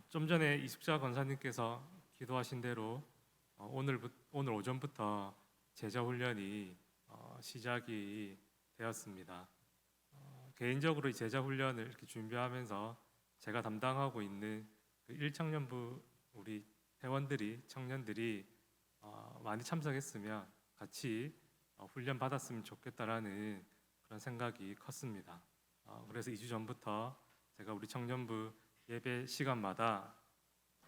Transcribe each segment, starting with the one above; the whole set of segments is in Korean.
좀 전에 이숙자 권사님께서 기도하신 대로 오늘 오전부터 제자 훈련이 시작이 되었습니다. 개인적으로 이 제자 훈련을 이렇게 준비하면서 제가 담당하고 있는 그 1청년부 우리 회원들이 청년들이 많이 참석했으면 같이 훈련 받았으면 좋겠다라는 그런 생각이 컸습니다. 그래서 2주 전부터 제가 우리 청년부 예배 시간마다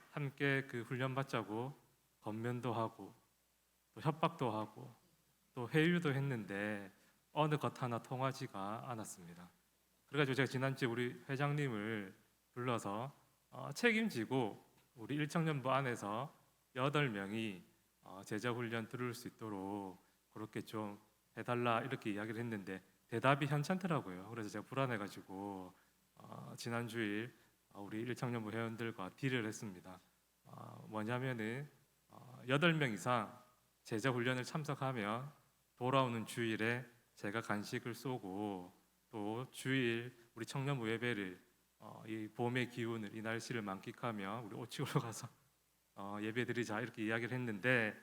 함께 그 훈련 받자고 권면도 하고 또 협박도 하고 또 회유도 했는데 어느 것 하나 통하지가 않았습니다. 그래가지고 제가 지난주에 우리 회장님을 불러서 책임지고 우리 1청년부 안에서 8명이 제자 훈련 들을 수 있도록 그렇게 좀 해달라 이렇게 이야기를 했는데 대답이 현찮더라고요. 그래서 제가 불안해가지고 지난 주일 우리 1청년부 회원들과 딜을 했습니다. 뭐냐면은 8명 이상 제자 훈련을 참석하면 돌아오는 주일에 제가 간식을 쏘고 또 주일 우리 청년부 예배를 이 봄의 기운을 이 날씨를 만끽하며 우리 오치고로 가서 예배드리자 이렇게 이야기를 했는데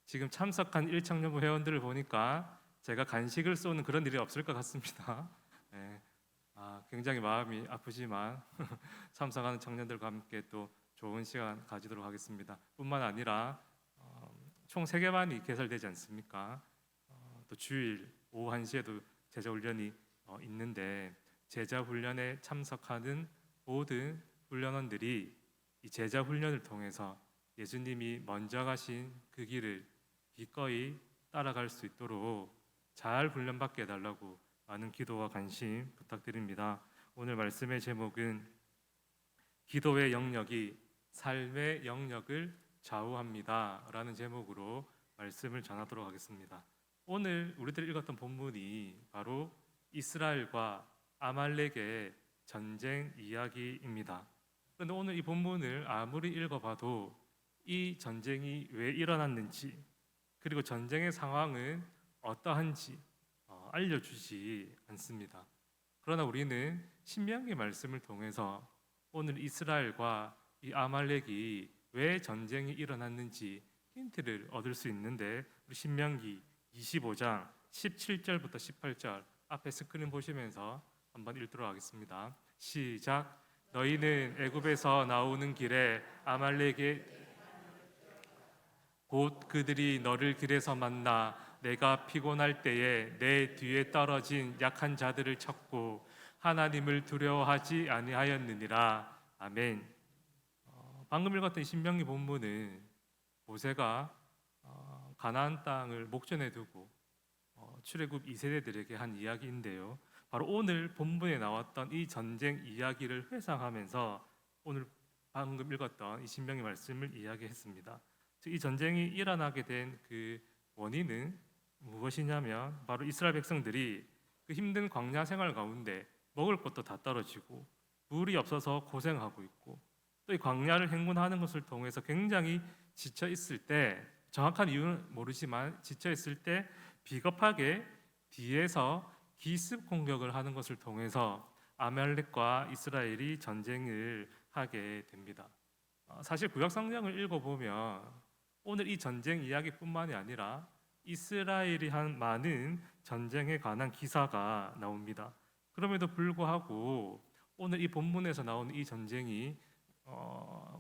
지금 참석한 1청년부 회원들을 보니까 제가 간식을 쏘는 그런 일이 없을 것 같습니다. 네. 굉장히 마음이 아프지만 참석하는 청년들과 함께 또 좋은 시간 가지도록 하겠습니다. 뿐만 아니라 총 3개 반이 개설되지 않습니까? 또 주일 오후 1시에도 제자훈련이 있는데 제자훈련에 참석하는 모든 훈련원들이 이 제자훈련을 통해서 예수님이 먼저 가신 그 길을 기꺼이 따라갈 수 있도록 잘 훈련받게 해달라고 많은 기도와 관심 부탁드립니다. 오늘 말씀의 제목은 기도의 영역이 삶의 영역을 좌우합니다 라는 제목으로 말씀을 전하도록 하겠습니다. 오늘 우리들이 읽었던 본문이 바로 이스라엘과 아말렉의 전쟁 이야기입니다. 그런데 오늘 이 본문을 아무리 읽어봐도 이 전쟁이 왜 일어났는지 그리고 전쟁의 상황은 어떠한지 알려주지 않습니다. 그러나 우리는 신명기 말씀을 통해서 오늘 이스라엘과 이 아말렉이 왜 전쟁이 일어났는지 힌트를 얻을 수 있는데 우리 신명기 25장 17절부터 18절 앞에 스크린 보시면서 한번 읽도록 하겠습니다. 시작. 너희는 애굽에서 나오는 길에 아말렉의 곧 그들이 너를 길에서 만나 내가 피곤할 때에 내 뒤에 떨어진 약한 자들을 쳤고 하나님을 두려워하지 아니하였느니라. 아멘. 방금 읽었던 신명기 본문은 모세가 가나안 땅을 목전에 두고 출애굽 2세대들에게 한 이야기인데요. 바로 오늘 본문에 나왔던 이 전쟁 이야기를 회상하면서 오늘 방금 읽었던 이 신명기 말씀을 이야기했습니다. 이 전쟁이 일어나게 된 그 원인은 무엇이냐면 바로 이스라엘 백성들이 그 힘든 광야 생활 가운데 먹을 것도 다 떨어지고 물이 없어서 고생하고 있고 또 이 광야를 행군하는 것을 통해서 굉장히 지쳐 있을 때 정확한 이유는 모르지만 지쳐 있을 때 비겁하게 뒤에서 기습 공격을 하는 것을 통해서 아말렉과 이스라엘이 전쟁을 하게 됩니다. 사실 구약 성경을 읽어보면 오늘 이 전쟁 이야기뿐만이 아니라 이스라엘이 한 많은 전쟁에 관한 기사가 나옵니다. 그럼에도 불구하고 오늘 이 본문에서 나오는 이 전쟁이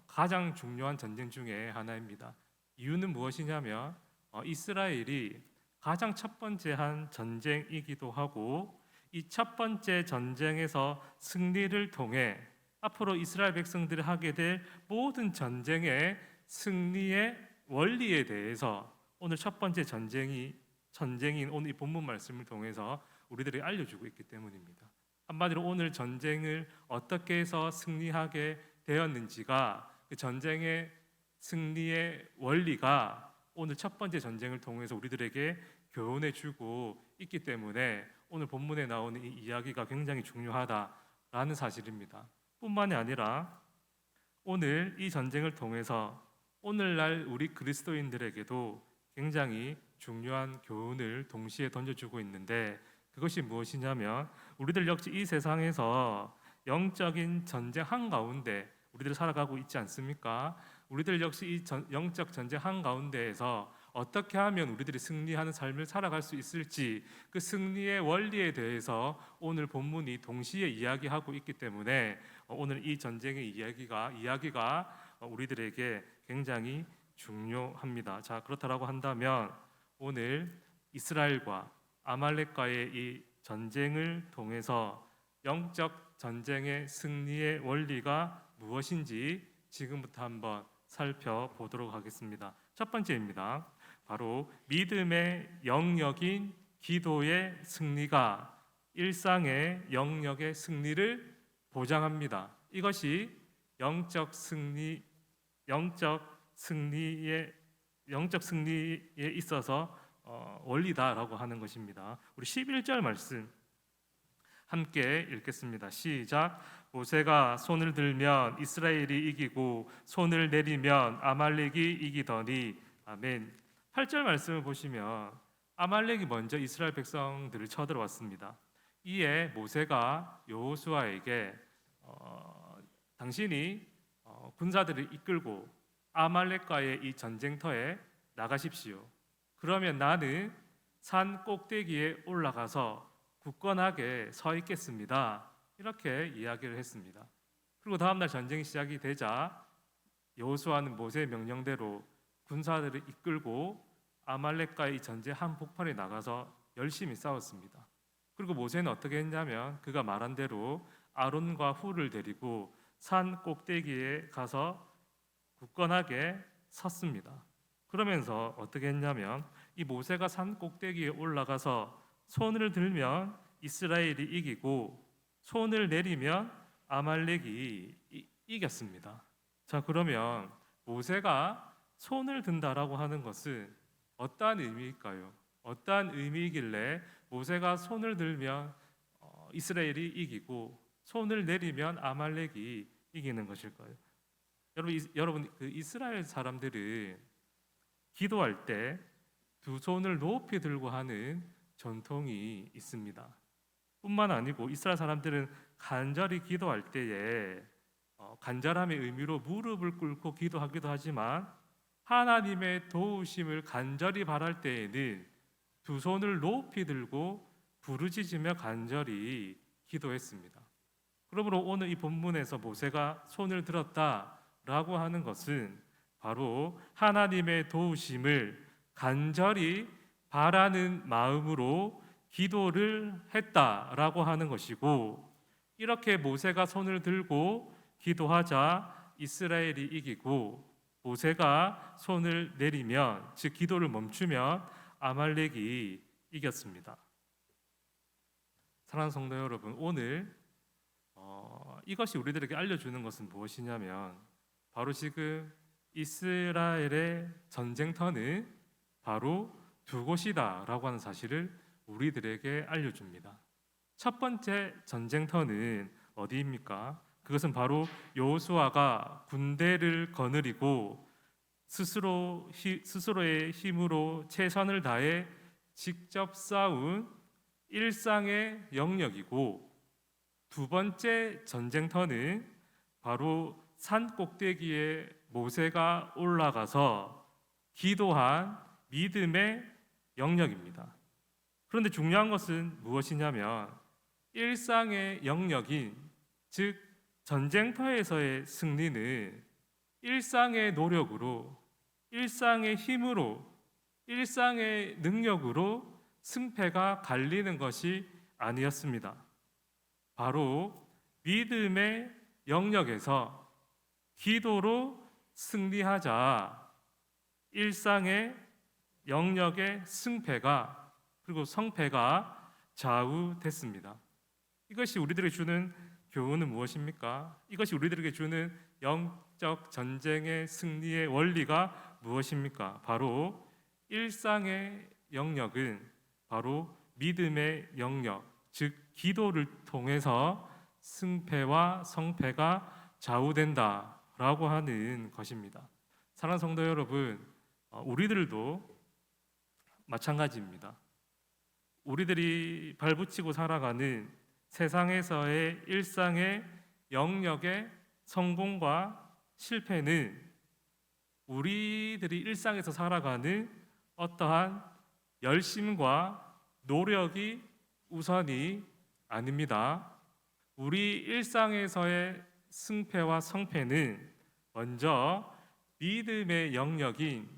가장 중요한 전쟁 중에 하나입니다. 이유는 무엇이냐면 이스라엘이 가장 첫 번째 한 전쟁이기도 하고 이 첫 번째 전쟁에서 승리를 통해 앞으로 이스라엘 백성들이 하게 될 모든 전쟁의 승리의 원리에 대해서 오늘 첫 번째 전쟁인 오늘 이 본문 말씀을 통해서 우리들에게 알려주고 있기 때문입니다. 한마디로 오늘 전쟁을 어떻게 해서 승리하게 되었는지가 그 전쟁의 승리의 원리가 오늘 첫 번째 전쟁을 통해서 우리들에게 교훈해 주고 있기 때문에 오늘 본문에 나오는 이 이야기가 굉장히 중요하다라는 사실입니다. 뿐만이 아니라 오늘 이 전쟁을 통해서 오늘날 우리 그리스도인들에게도 굉장히 중요한 교훈을 동시에 던져주고 있는데 그것이 무엇이냐면 우리들 역시 이 세상에서 영적인 전쟁 한가운데 우리들 살아가고 있지 않습니까? 우리들 역시 이 영적 전쟁 한가운데에서 어떻게 하면 우리들이 승리하는 삶을 살아갈 수 있을지, 그 승리의 원리에 대해서 오늘 본문이 동시에 이야기하고 있기 때문에 오늘 이 전쟁의 이야기가 우리들에게 굉장히 중요합니다. 자, 그렇다라고 한다면 오늘 이스라엘과 아말렉과의 이 전쟁을 통해서 영적 전쟁의 승리의 원리가 무엇인지 지금부터 한번 살펴보도록 하겠습니다. 첫 번째입니다. 바로 믿음의 영역인 기도의 승리가 일상의 영역의 승리를 보장합니다. 이것이 영적 승리에 있어서 원리다라고 하는 것입니다. 우리 11절 말씀 함께 읽겠습니다. 시작. 모세가 손을 들면 이스라엘이 이기고 손을 내리면 아말렉이 이기더니. 아멘. 8절 말씀을 보시면 아말렉이 먼저 이스라엘 백성들을 쳐들어왔습니다. 이에 모세가 여호수아에게 당신이 군사들을 이끌고 아말렉과의 이 전쟁터에 나가십시오. 그러면 나는 산 꼭대기에 올라가서 굳건하게 서 있겠습니다. 이렇게 이야기를 했습니다. 그리고 다음날 전쟁이 시작이 되자 여호수아는 모세의 명령대로 군사들을 이끌고 아말렉과의 이 전쟁 한복판에 나가서 열심히 싸웠습니다. 그리고 모세는 어떻게 했냐면 그가 말한 대로 아론과 훌을 데리고 산 꼭대기에 가서 굳건하게 섰습니다. 그러면서 어떻게 했냐면 이 모세가 산 꼭대기에 올라가서 손을 들면 이스라엘이 이기고 손을 내리면 아말렉이 이겼습니다. 자, 그러면 모세가 손을 든다라고 하는 것은 어떠한 의미일까요? 어떠한 의미이길래 모세가 손을 들면 이스라엘이 이기고 손을 내리면 아말렉이 이기는 것일까요? 여러분 그 이스라엘 사람들은 기도할 때 두 손을 높이 들고 하는 전통이 있습니다. 뿐만 아니고 이스라엘 사람들은 간절히 기도할 때에 간절함의 의미로 무릎을 꿇고 기도하기도 하지만 하나님의 도우심을 간절히 바랄 때에는 두 손을 높이 들고 부르짖으며 간절히 기도했습니다. 그러므로 오늘 이 본문에서 모세가 손을 들었다라고 하는 것은 바로 하나님의 도우심을 간절히 바라는 마음으로 기도를 했다라고 하는 것이고, 이렇게 모세가 손을 들고 기도하자 이스라엘이 이기고 모세가 손을 내리면, 즉 기도를 멈추면 아말렉이 이겼습니다. 사랑하는 성도 여러분, 오늘 이것이 우리들에게 알려주는 것은 무엇이냐면 바로 지금 이스라엘의 전쟁터는 바로 두 곳이다라고 하는 사실을 우리들에게 알려줍니다. 첫 번째 전쟁터는 어디입니까? 그것은 바로 여호수아가 군대를 거느리고 스스로의 힘으로 최선을 다해 직접 싸운 일상의 영역이고, 두 번째 전쟁터는 바로 산 꼭대기에 모세가 올라가서 기도한 믿음의 영역입니다. 그런데 중요한 것은 무엇이냐면 일상의 영역인, 즉 전쟁터에서의 승리는 일상의 노력으로, 일상의 힘으로, 일상의 능력으로 승패가 갈리는 것이 아니었습니다. 바로 믿음의 영역에서 기도로 승리하자 일상의 영역의 승패가, 그리고 성패가 좌우됐습니다. 이것이 우리들에게 주는 교훈은 무엇입니까? 이것이 우리들에게 주는 영적 전쟁의 승리의 원리가 무엇입니까? 바로 일상의 영역은 바로 믿음의 영역, 즉 기도를 통해서 승패와 성패가 좌우된다라고 하는 것입니다. 사랑하는 성도 여러분, 우리들도 마찬가지입니다. 우리들이 발붙이고 살아가는 세상에서의 일상의 영역의 성공과 실패는 우리들이 일상에서 살아가는 어떠한 열심과 노력이 우선이 아닙니다. 우리 일상에서의 승패와 성패는 먼저 믿음의 영역인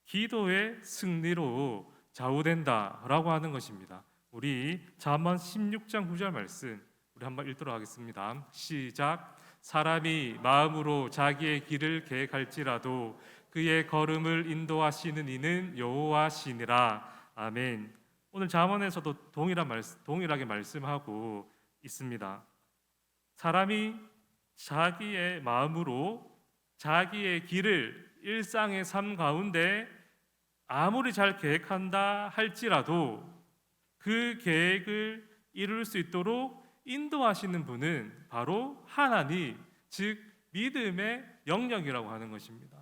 기도의 승리로 좌우된다라고 하는 것입니다. 우리 잠언 16장 9절 말씀 우리 한번 읽도록 하겠습니다. 시작. 사람이 마음으로 자기의 길을 계획할지라도 그의 걸음을 인도하시는 이는 여호와시니라. 아멘. 오늘 잠언에서도 동일하게 말씀하고 있습니다. 사람이 자기의 마음으로 자기의 길을 일상의 삶 가운데 아무리 잘 계획한다 할지라도 그 계획을 이룰 수 있도록 인도하시는 분은 바로 하나님, 즉 믿음의 영역이라고 하는 것입니다.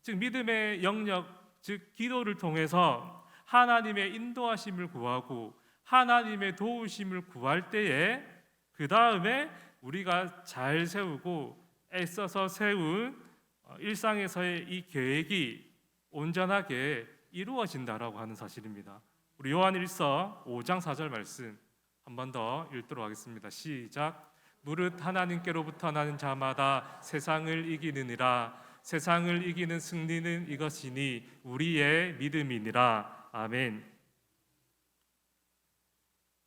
즉 믿음의 영역, 즉 기도를 통해서 하나님의 인도하심을 구하고 하나님의 도우심을 구할 때에 그 다음에 우리가 잘 세우고 애써서 세운 일상에서의 이 계획이 온전하게 이루어진다라고 하는 사실입니다. 우리 요한일서 5장 4절 말씀 한 번 더 읽도록 하겠습니다. 시작. 무릇 하나님께로부터 나는 자마다 세상을 이기느니라. 세상을 이기는 승리는 이것이니 우리의 믿음이니라. 아멘.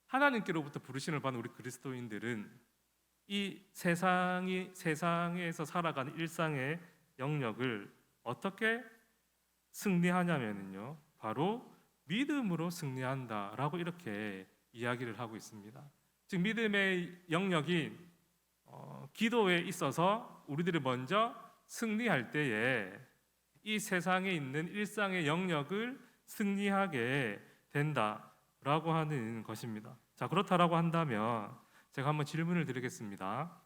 하나님께로부터 부르심을 받은 우리 그리스도인들은 이 세상에서 살아가는 일상의 영역을 어떻게 승리하냐면요, 바로 믿음으로 승리한다라고 이렇게 이야기를 하고 있습니다. 즉 믿음의 영역인 기도에 있어서 우리들이 먼저 승리할 때에 이 세상에 있는 일상의 영역을 승리하게 된다라고 하는 것입니다. 자, 그렇다라고 한다면 제가 한번 질문을 드리겠습니다.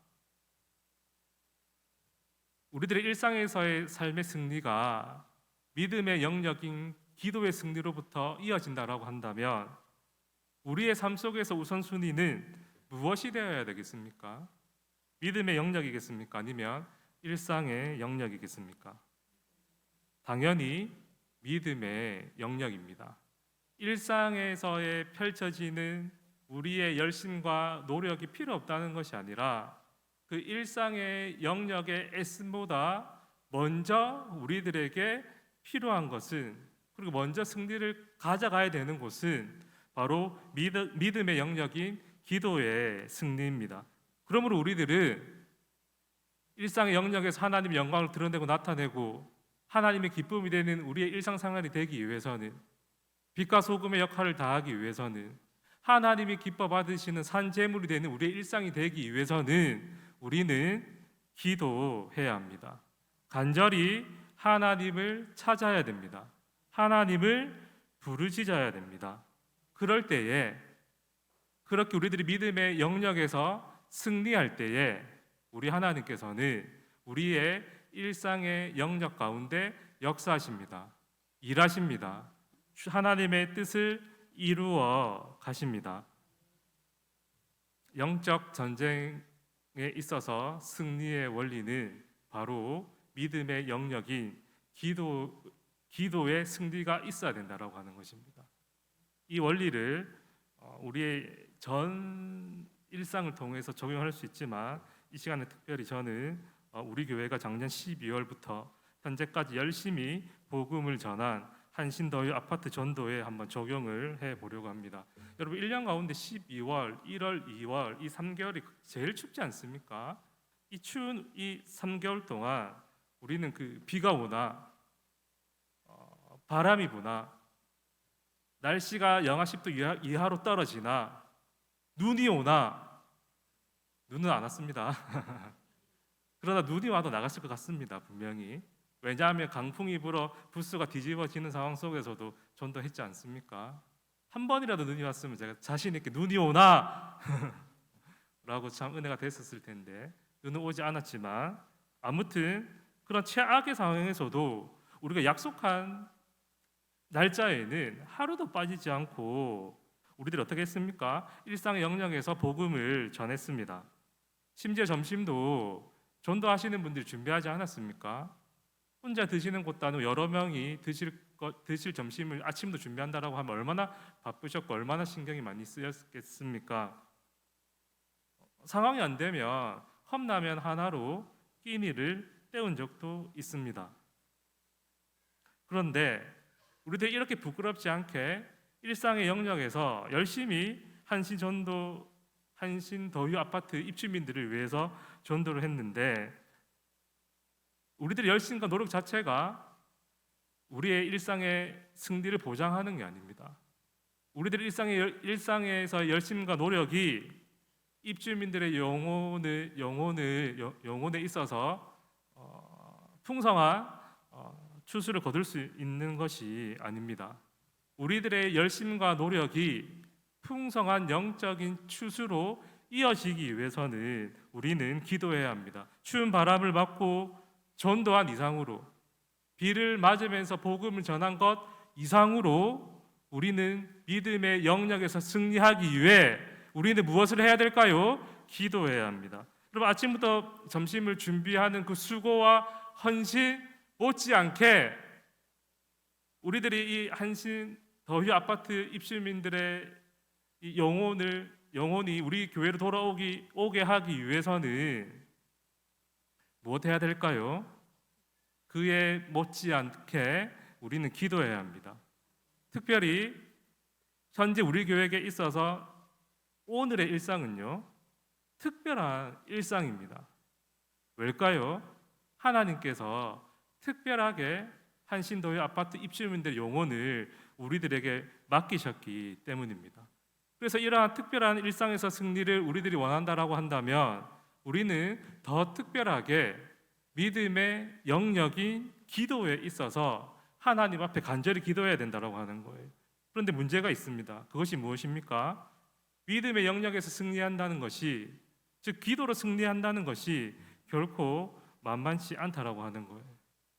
우리들의 일상에서의 삶의 승리가 믿음의 영역인 기도의 승리로부터 이어진다라고 한다면 우리의 삶 속에서 우선순위는 무엇이 되어야 되겠습니까? 믿음의 영역이겠습니까? 아니면 일상의 영역이겠습니까? 당연히 믿음의 영역입니다. 일상에서의 펼쳐지는 우리의 열심과 노력이 필요 없다는 것이 아니라 그 일상의 영역의 애씀보다 먼저 우리들에게 필요한 것은, 그리고 먼저 승리를 가져가야 되는 곳은 바로 믿음의 영역인 기도의 승리입니다. 그러므로 우리들은 일상의 영역에서 하나님의 영광을 드러내고 나타내고 하나님의 기쁨이 되는 우리의 일상생활이 되기 위해서는, 빛과 소금의 역할을 다하기 위해서는, 하나님이 기뻐 받으시는 산재물이 되는 우리의 일상이 되기 위해서는 우리는 기도해야 합니다. 간절히 하나님을 찾아야 됩니다. 하나님을 부르짖어야 됩니다. 그럴 때에, 그렇게 우리들이 믿음의 영역에서 승리할 때에 우리 하나님께서는 우리의 일상의 영역 가운데 역사하십니다. 일하십니다. 하나님의 뜻을 이루어 가십니다. 영적 전쟁에 있어서 승리의 원리는 바로 믿음의 영역인 기도의 승리가 있어야 된다라고 하는 것입니다. 이 원리를 우리의 전 일상을 통해서 적용할 수 있지만 이 시간에 특별히 저는 우리 교회가 작년 12월부터 현재까지 열심히 복음을 전한 한신더위 아파트 전도에 한번 적용을 해보려고 합니다. 여러분 1년 가운데 12월, 1월, 2월 이 3개월이 제일 춥지 않습니까? 이 추운 이 3개월 동안 우리는 그 비가 오나 바람이 부나 날씨가 영하 10도 이하로 떨어지나 눈이 오나, 눈은 안 왔습니다. 그러나 눈이 와도 나갔을 것 같습니다. 분명히. 왜냐하면 강풍이 불어 부스가 뒤집어지는 상황 속에서도 전도했지 않습니까? 한 번이라도 눈이 왔으면 제가 자신 있게 눈이 오나 라고 참 은혜가 됐었을 텐데 눈은 오지 않았지만, 아무튼 그런 최악의 상황에서도 우리가 약속한 날짜에는 하루도 빠지지 않고 우리들이 어떻게 했습니까? 일상의 영역에서 복음을 전했습니다. 심지어 점심도 전도하시는 분들이 준비하지 않았습니까? 혼자 드시는 것도 아니고 여러 명이 드실 점심을 아침도 준비한다라고 하면 얼마나 바쁘셨고 얼마나 신경이 많이 쓰였겠습니까? 상황이 안 되면 컵라면 하나로 끼니를 때운 적도 있습니다. 그런데 우리들이 이렇게 부끄럽지 않게 일상의 영역에서 열심히 한신더휴 아파트 입주민들을 위해서 전도를 했는데, 우리들의 열심과 노력 자체가 우리의 일상의 승리를 보장하는 게 아닙니다. 우리들의 일상에서 열심과 노력이 입주민들의 영혼에 있어서 풍성한 추수를 거둘 수 있는 것이 아닙니다. 우리들의 열심과 노력이 풍성한 영적인 추수로 이어지기 위해서는 우리는 기도해야 합니다. 추운 바람을 맞고 전도한 이상으로, 비를 맞으면서 복음을 전한 것 이상으로 우리는 믿음의 영역에서 승리하기 위해 우리는 무엇을 해야 될까요? 기도해야 합니다. 여러분, 아침부터 점심을 준비하는 그 수고와 헌신 못지않게 우리들이 이 한신더휴 아파트 입주민들의 이 영혼이 우리 교회로 오게 하기 위해서는 무엇 해야 될까요? 그에 못지않게 우리는 기도해야 합니다. 특별히 현재 우리 교회에 있어서 오늘의 일상은요, 특별한 일상입니다. 왜일까요? 하나님께서 특별하게 한신더휴 아파트 입주민들의 영혼을 우리들에게 맡기셨기 때문입니다. 그래서 이러한 특별한 일상에서 승리를 우리들이 원한다라고 한다면 우리는 더 특별하게 믿음의 영역인 기도에 있어서 하나님 앞에 간절히 기도해야 된다라고 하는 거예요. 그런데 문제가 있습니다. 그것이 무엇입니까? 믿음의 영역에서 승리한다는 것이, 즉 기도로 승리한다는 것이 결코 만만치 않다라고 하는 거예요.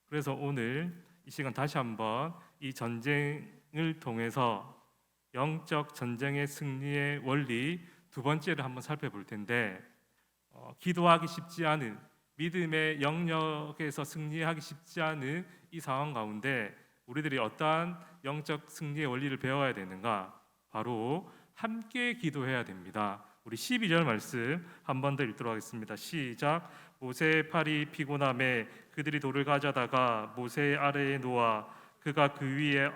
그래서 오늘 이 시간 다시 한번 이 전쟁을 통해서 영적 전쟁의 승리의 원리 두 번째를 한번 살펴볼 텐데, 기도하기 쉽지 않은, 믿음의 영역에서 승리하기 쉽지 않은 이 상황 가운데 우리들이 어떠한 영적 승리의 원리를 배워야 되는가? 바로 함께 기도해야 됩니다. 우리 12절 말씀 한 번 더 읽도록 하겠습니다. 시작. 모세의 팔이 피곤함에 그들이 돌을 가져다가 모세 아래에 놓아 그가 그 위에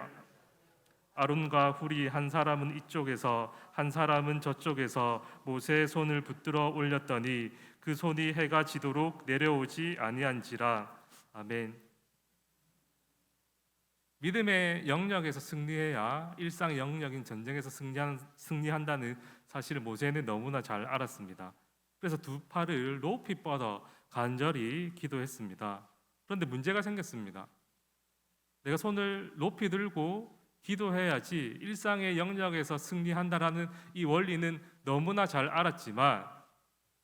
아론과 훌이 한 사람은 이쪽에서 한 사람은 저쪽에서 모세의 손을 붙들어 올렸더니 그 손이 해가 지도록 내려오지 아니한지라. 아멘. 믿음의 영역에서 승리해야 일상 영역인 전쟁에서 승리한다는 사실을 모세는 너무나 잘 알았습니다. 그래서 두 팔을 높이 뻗어 간절히 기도했습니다. 그런데 문제가 생겼습니다. 내가 손을 높이 들고 기도해야지 일상의 영역에서 승리한다라는 이 원리는 너무나 잘 알았지만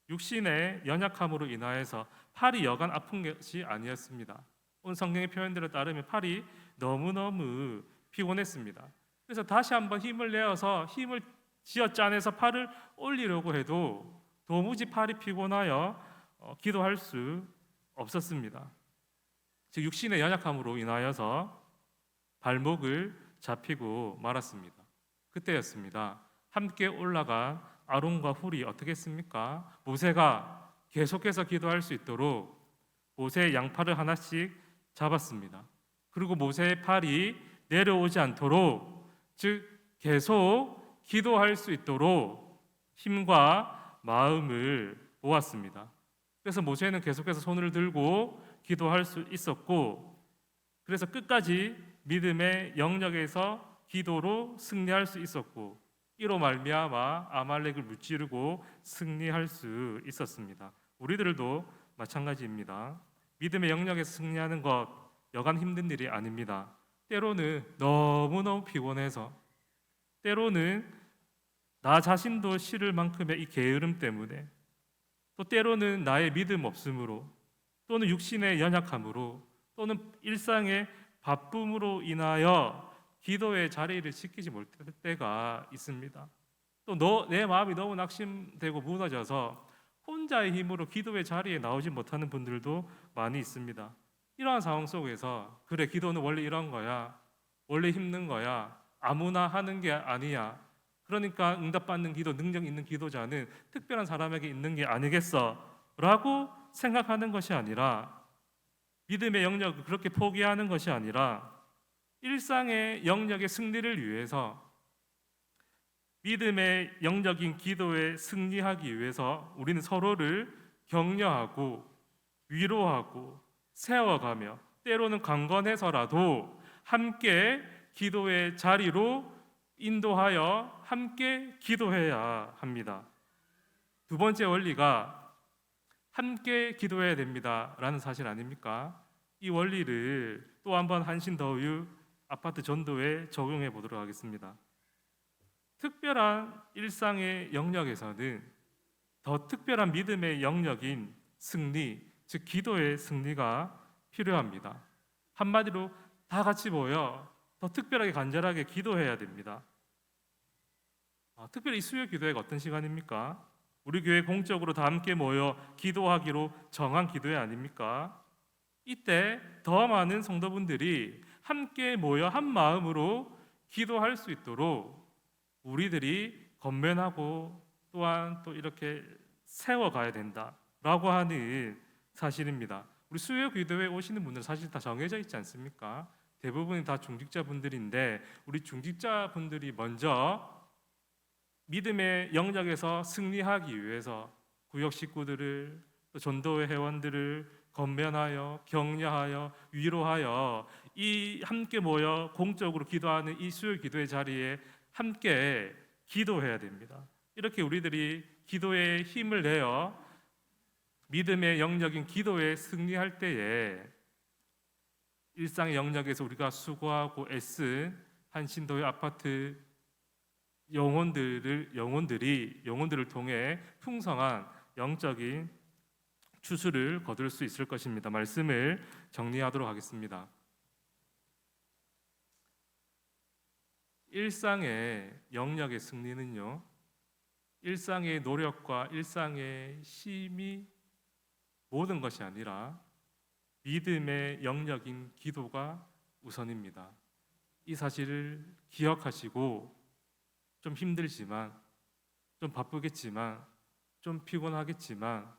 육신의 연약함으로 인하여서 팔이 여간 아픈 것이 아니었습니다. 오늘 성경의 표현들에 따르면 팔이 너무너무 피곤했습니다. 그래서 다시 한번 힘을 내어서 힘을 쥐어짜내서 팔을 올리려고 해도 도무지 팔이 피곤하여 기도할 수 없었습니다. 즉 육신의 연약함으로 인하여서 발목을 잡히고 말았습니다. 그때였습니다. 함께 올라간 아론과 훌이 어떻게 했습니까? 모세가 계속해서 기도할 수 있도록 모세의 양팔을 하나씩 잡았습니다. 그리고 모세의 팔이 내려오지 않도록, 즉 계속 기도할 수 있도록 힘과 마음을 모았습니다. 그래서 모세는 계속해서 손을 들고 기도할 수 있었고, 그래서 끝까지 믿음의 영역에서 기도로 승리할 수 있었고, 이로 말미암아 아말렉을 무찌르고 승리할 수 있었습니다. 우리들도 마찬가지입니다. 믿음의 영역에서 승리하는 것 여간 힘든 일이 아닙니다. 때로는 너무너무 피곤해서, 때로는 나 자신도 싫을 만큼의 이 게으름 때문에, 또 때로는 나의 믿음 없음으로, 또는 육신의 연약함으로, 또는 일상의 바쁨으로 인하여 기도의 자리를 지키지 못할 때가 있습니다. 또 내 마음이 너무 낙심되고 무너져서 혼자의 힘으로 기도의 자리에 나오지 못하는 분들도 많이 있습니다. 이러한 상황 속에서 그래 기도는 원래 이런 거야, 원래 힘든 거야, 아무나 하는 게 아니야. 그러니까 응답받는 기도, 능력 있는 기도자는 특별한 사람에게 있는 게 아니겠어? 라고 생각하는 것이 아니라 믿음의 영역을 그렇게 포기하는 것이 아니라 일상의 영역의 승리를 위해서 믿음의 영역인 기도에 승리하기 위해서 우리는 서로를 격려하고 위로하고 세워가며 때로는 강건해서라도 함께 기도의 자리로 인도하여 함께 기도해야 합니다. 두 번째 원리가 함께 기도해야 됩니다라는 사실 아닙니까? 이 원리를 또 한번 한신더유 아파트 전도에 적용해 보도록 하겠습니다. 특별한 일상의 영역에서는 더 특별한 믿음의 영역인 승리, 즉 기도의 승리가 필요합니다. 한마디로 다 같이 모여 더 특별하게 간절하게 기도해야 됩니다. 특별히 수요 기도회가 어떤 시간입니까? 우리 교회 공적으로 다 함께 모여 기도하기로 정한 기도회 아닙니까? 이때 더 많은 성도분들이 함께 모여 한 마음으로 기도할 수 있도록 우리들이 건면하고 또한 또 이렇게 세워가야 된다라고 하는 사실입니다. 우리 수요 기도회에 오시는 분들 사실 다 정해져 있지 않습니까? 대부분이 다 중직자분들인데 우리 중직자분들이 먼저 믿음의 영역에서 승리하기 위해서 구역 식구들을 또 전도회 회원들을 건면하여 격려하여 위로하여 이 함께 모여 공적으로 기도하는 이 수요 기도의 자리에 함께 기도해야 됩니다. 이렇게 우리들이 기도에 힘을 내어 믿음의 영역인 기도에 승리할 때에 일상의 영역에서 우리가 수고하고 애쓴 한신도의 아파트 영혼들을 통해 풍성한 영적인 추수를 거둘 수 있을 것입니다. 말씀을 정리하도록 하겠습니다. 일상의 영역의 승리는요, 일상의 노력과 일상의 힘이 모든 것이 아니라 믿음의 영역인 기도가 우선입니다. 이 사실을 기억하시고 좀 힘들지만, 좀 바쁘겠지만, 좀 피곤하겠지만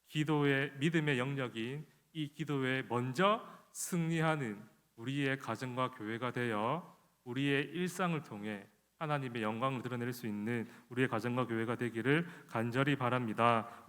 기도의 믿음의 영역인 이 기도에 먼저 승리하는 우리의 가정과 교회가 되어 우리의 일상을 통해 하나님의 영광을 드러낼 수 있는 우리의 가정과 교회가 되기를 간절히 바랍니다.